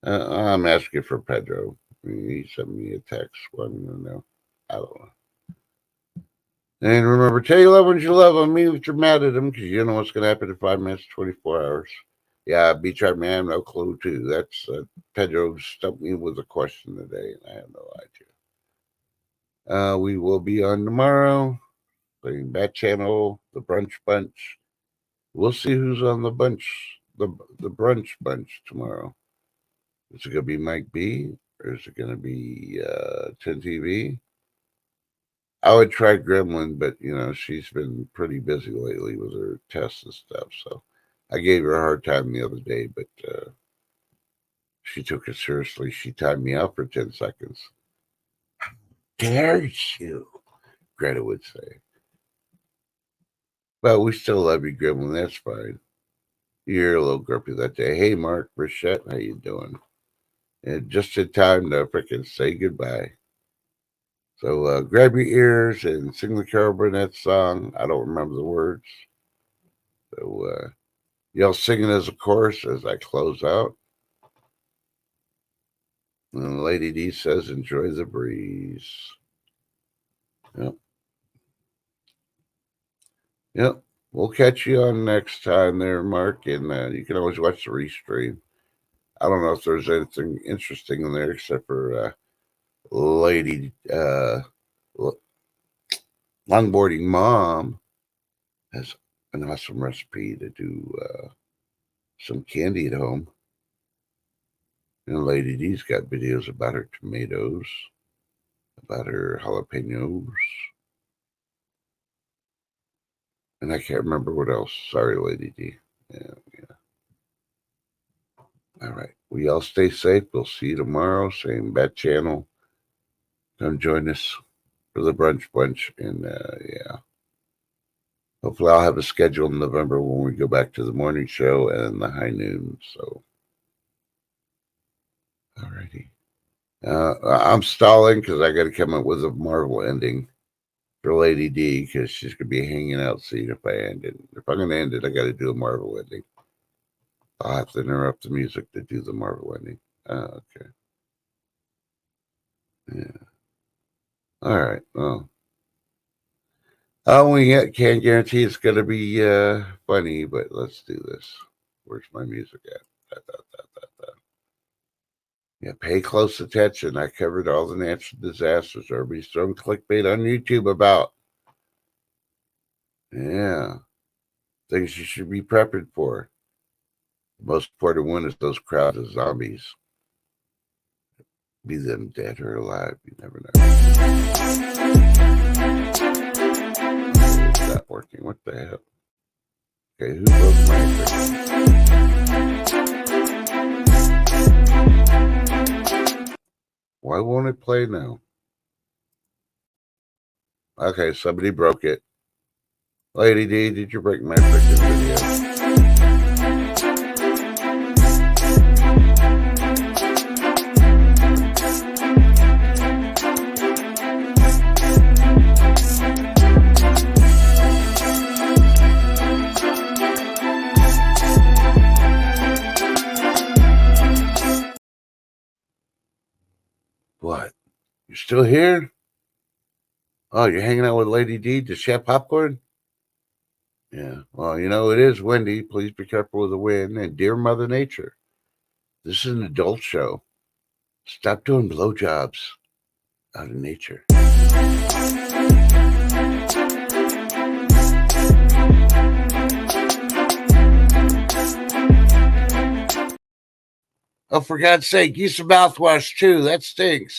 I'm asking for Pedro. He sent me a text wanting to know. I don't know. And remember, tell your loved ones you love them, even if you're mad at them, because you know what's going to happen in 5 minutes, 24 hours. Yeah, Beach Art Man, no clue, too. That's Pedro stumped me with a question today, and I have no idea. We will be on tomorrow, playing Bat Channel, the Brunch Bunch. We'll see who's on the Brunch Bunch tomorrow. Is it going to be Mike B, or is it going to be 10TV? I would try Gremlin, but she's been pretty busy lately with her tests and stuff. So I gave her a hard time the other day, but she took it seriously. She timed me out for 10 seconds. Dare you, Greta would say. But we still love you, Gremlin. That's fine. You're a little grumpy that day. Hey, Mark, Brichette, how you doing? And just in time to frickin' say goodbye. So grab your ears and sing the Carol Burnett song. I don't remember the words. So y'all sing it as a chorus as I close out. And Lady D says, enjoy the breeze. Yep. Yep. We'll catch you on next time there, Mark. And you can always watch the restream. I don't know if there's anything interesting in there except for Lady Longboarding Mom has an awesome recipe to do some candy at home. And Lady D's got videos about her tomatoes, about her jalapenos, and I can't remember what else. Sorry, Lady D. Yeah. All right. We all stay safe. We'll see you tomorrow. Same bat channel. Come join us for the brunch bunch. And yeah. Hopefully I'll have a schedule in November when we go back to the morning show and the high noon. So, all righty. I'm stalling because I got to come up with a Marvel ending for Lady D because she's going to be hanging out seeing if I end it. If I'm going to end it, I got to do a Marvel ending. I'll have to interrupt the music to do the Marvel ending. Okay. Yeah. All right. Well, we can't guarantee it's going to be funny, but let's do this. Where's my music at? Yeah, pay close attention. I covered all the natural disasters everybody's throwing clickbait on YouTube about. Yeah. Things you should be prepared for. The most important one is those crowds of zombies. Be them dead or alive. You never know. It's not working. What the hell? Okay, who broke my freaking... Why won't it play now? Okay, somebody broke it. Lady D, did you break my freaking video? What? You're still here? Oh, you're hanging out with Lady D to share popcorn? Yeah. Well, it is windy. Please be careful with the wind. And dear Mother Nature, this is an adult show. Stop doing blowjobs out of nature. Oh, for God's sake, use some mouthwash too. That stinks.